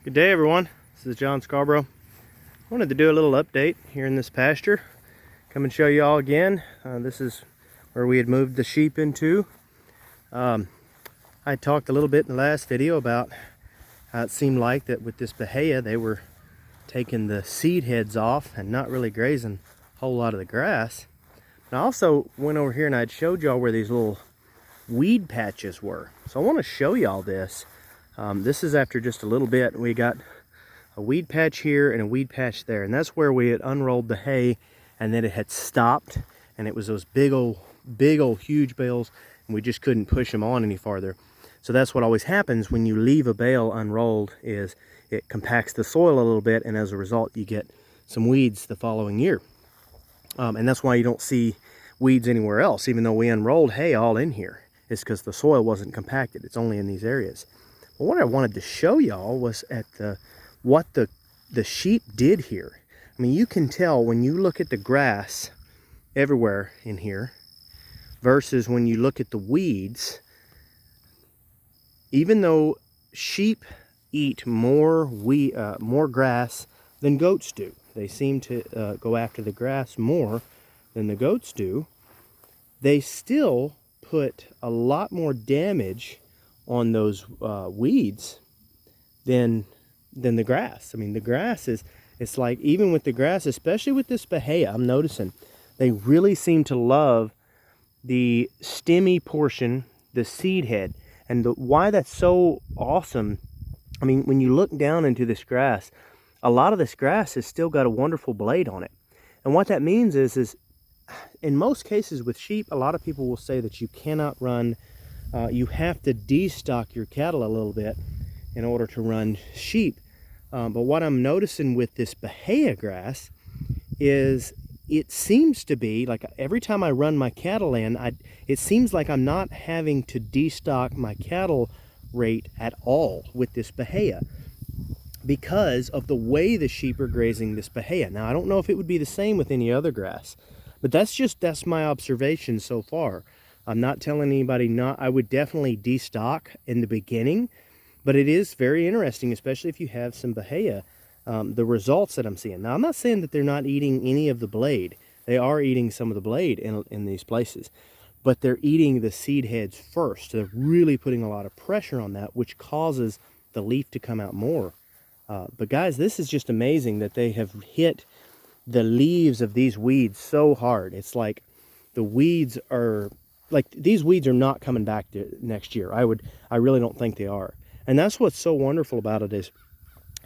Good day, everyone. This is John Scarborough. I wanted to do a little update here in this pasture. Come and show you all again. This is where we had moved the sheep into. I talked a little bit in the last video about how it seemed like that with this bahia they were taking the seed heads off and not really grazing a whole lot of the grass. And I also went over here and I'd showed y'all where these little weed patches were. So I want to show y'all this. This is after just a little bit. We got a weed patch here and a weed patch there, and that's where we had unrolled the hay, and then it had stopped, and it was those big old huge bales, and we just couldn't push them on any farther. So that's what always happens when you leave a bale unrolled, is it compacts the soil a little bit, and as a result you get some weeds the following year. And that's why you don't see weeds anywhere else, even though we unrolled hay all in here. It's because the soil wasn't compacted. It's only in these areas. But what I wanted to show y'all was at what the sheep did here. I mean, you can tell when you look at the grass everywhere in here versus when you look at the weeds. Even though sheep eat more grass than goats do, they seem to go after the grass more than the goats do. They still put a lot more damage on those weeds than the grass. I mean, the grass it's like, even with the grass, especially with this bahia, I'm noticing they really seem to love the stemmy portion, the seed head. And why that's so awesome, I mean, when you look down into this grass, a lot of this grass has still got a wonderful blade on it. And what that means is in most cases with sheep, a lot of people will say that you cannot run, you have to destock your cattle a little bit in order to run sheep. But what I'm noticing with this bahia grass is it seems to be like every time I run my cattle in, it seems like I'm not having to destock my cattle rate at all with this bahia, because of the way the sheep are grazing this bahia. Now, I don't know if it would be the same with any other grass, but that's my observation so far. I'm not telling anybody not. I would definitely destock in the beginning, but it is very interesting, especially if you have some bahia, the results that I'm seeing. Now, I'm not saying that they're not eating any of the blade. They are eating some of the blade in these places, but they're eating the seed heads first. They're really putting a lot of pressure on that, which causes the leaf to come out more. But guys, this is just amazing that they have hit the leaves of these weeds so hard. It's like the weeds are, like, these weeds are not coming back next year. I really don't think they are. And that's what's so wonderful about it, is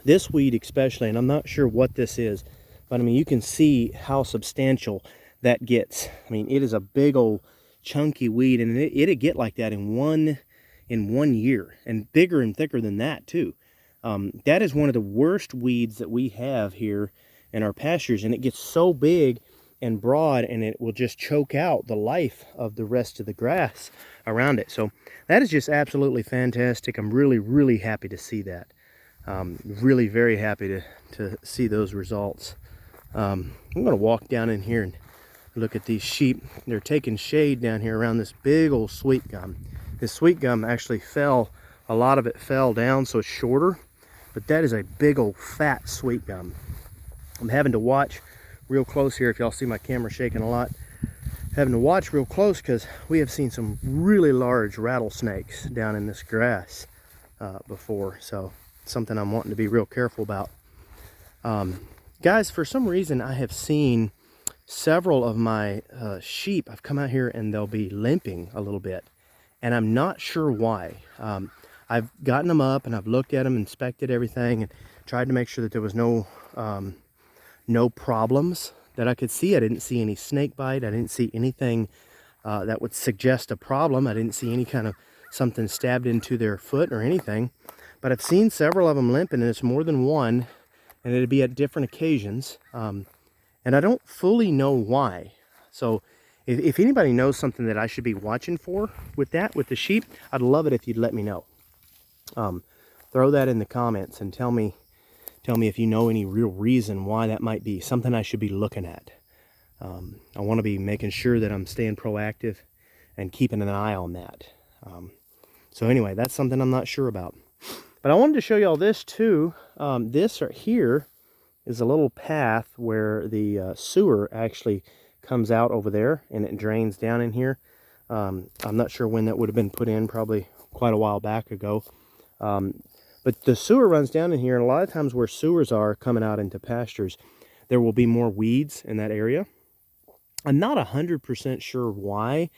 this weed especially, and I'm not sure what this is, but I mean, you can see how substantial that gets. I mean, it is a big old chunky weed, and it'd get like that in one year, and bigger and thicker than that too. That is one of the worst weeds that we have here in our pastures, and it gets so big and broad, and it will just choke out the life of the rest of the grass around it. So that is just absolutely fantastic. I'm really happy to see that. Really very happy to see those results. I'm going to walk down in here and look at these sheep. They're taking shade down here around this big old sweet gum. This sweet gum actually fell, a lot of it fell down, so it's shorter, but that is a big old fat sweet gum. I'm having to watch real close here. If y'all see my camera shaking a lot, having to watch real close because we have seen some really large rattlesnakes down in this grass before. So something I'm wanting to be real careful about. Guys, for some reason I have seen several of my sheep, I've come out here and they'll be limping a little bit, and I'm not sure why. I've gotten them up and I've looked at them, inspected everything, and tried to make sure that there was no problems that I could see. I didn't see any snake bite. I didn't see anything that would suggest a problem. I didn't see any kind of something stabbed into their foot or anything. But I've seen several of them limping, and it's more than one, and it'd be at different occasions. And I don't fully know why. So if anybody knows something that I should be watching for with the sheep, I'd love it if you'd let me know. Throw that in the comments and tell me if you know any real reason why that might be, something I should be looking at. I want to be making sure that I'm staying proactive and keeping an eye on that. So anyway, that's something I'm not sure about. But I wanted to show you all this too. This right here is a little path where the sewer actually comes out over there and it drains down in here. I'm not sure when that would have been put in, probably quite a while back ago. But the sewer runs down in here, and a lot of times where sewers are coming out into pastures, there will be more weeds in that area. I'm not 100% sure why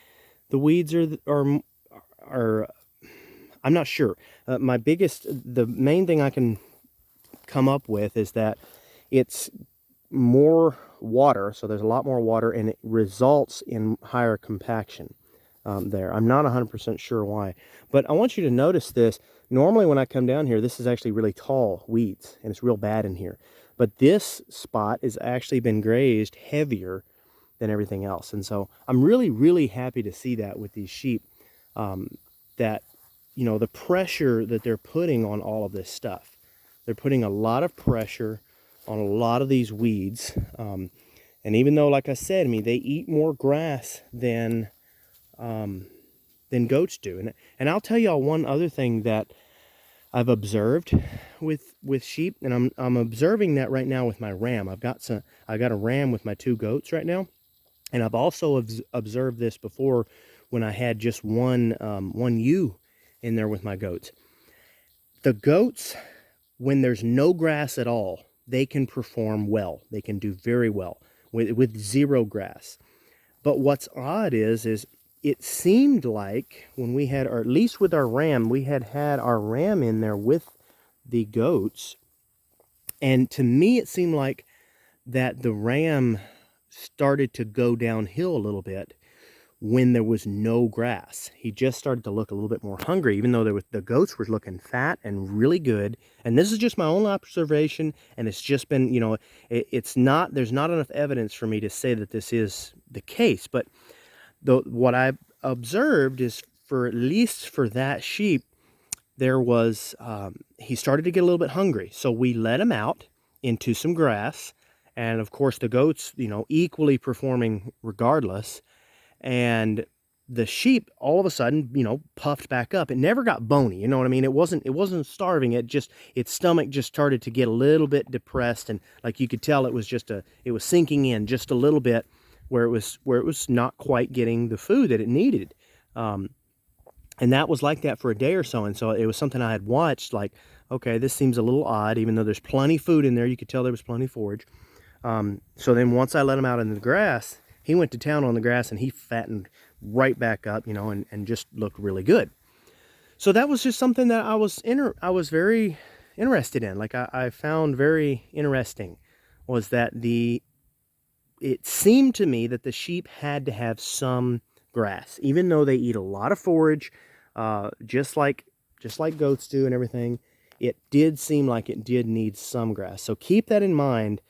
the weeds are I'm not sure. The main thing I can come up with is that it's more water, so there's a lot more water, and it results in higher compaction there. I'm not 100% sure why, but I want you to notice this. Normally when I come down here, this is actually really tall weeds, and it's real bad in here. But this spot has actually been grazed heavier than everything else, and so I'm really, really happy to see that with these sheep, that, you know, the pressure that they're putting on all of this stuff. They're putting a lot of pressure on a lot of these weeds. And even though, like I said, they eat more grass than goats do. And I'll tell y'all one other thing that I've observed with sheep, and I'm observing that right now with my ram. I got a ram with my 2 goats right now, and I've also observed this before when I had just one ewe in there with my goats. The goats, when there's no grass at all, they can perform well. They can do very well with zero grass. But what's odd is it seemed like when we had, or at least with our ram, we had our ram in there with the goats. And to me, it seemed like that the ram started to go downhill a little bit when there was no grass. He just started to look a little bit more hungry, even though the goats were looking fat and really good. And this is just my own observation, and it's just been, you know, there's not enough evidence for me to say that this is the case. But what I've observed is, for at least for that sheep, there was, he started to get a little bit hungry. So we let him out into some grass, and of course the goats, you know, equally performing regardless. And the sheep all of a sudden, you know, puffed back up. It never got bony, you know what I mean? It wasn't starving. Its stomach just started to get a little bit depressed, and like you could tell, it was sinking in just a little bit, where it was not quite getting the food that it needed. And that was like that for a day or so. And so it was something I had watched, like, okay, this seems a little odd, even though there's plenty food in there. You could tell there was plenty of forage. So then once I let him out in the grass, he went to town on the grass, and he fattened right back up, you know, and just looked really good. So that was just something that I was very interested in. Like I found very interesting was that it seemed to me that the sheep had to have some grass, even though they eat a lot of forage, just like goats do and everything. It did seem like it did need some grass. So keep that in mind.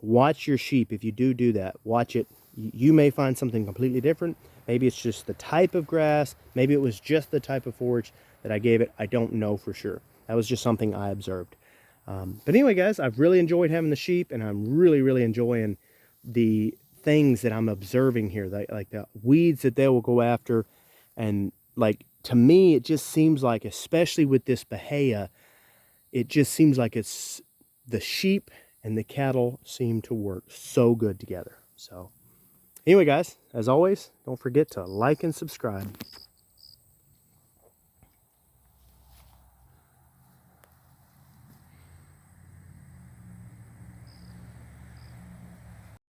Watch your sheep. If you do that, watch it. You may find something completely different. Maybe it's just the type of grass. Maybe it was just the type of forage that I gave it. I don't know for sure. That was just something I observed. But anyway, guys, I've really enjoyed having the sheep, and I'm really, really enjoying the things that I'm observing here, like the weeds that they will go after. And like, to me, it just seems like, especially with this Bahia, it just seems like it's the sheep and the cattle seem to work so good together. So anyway, guys, as always, don't forget to like and subscribe.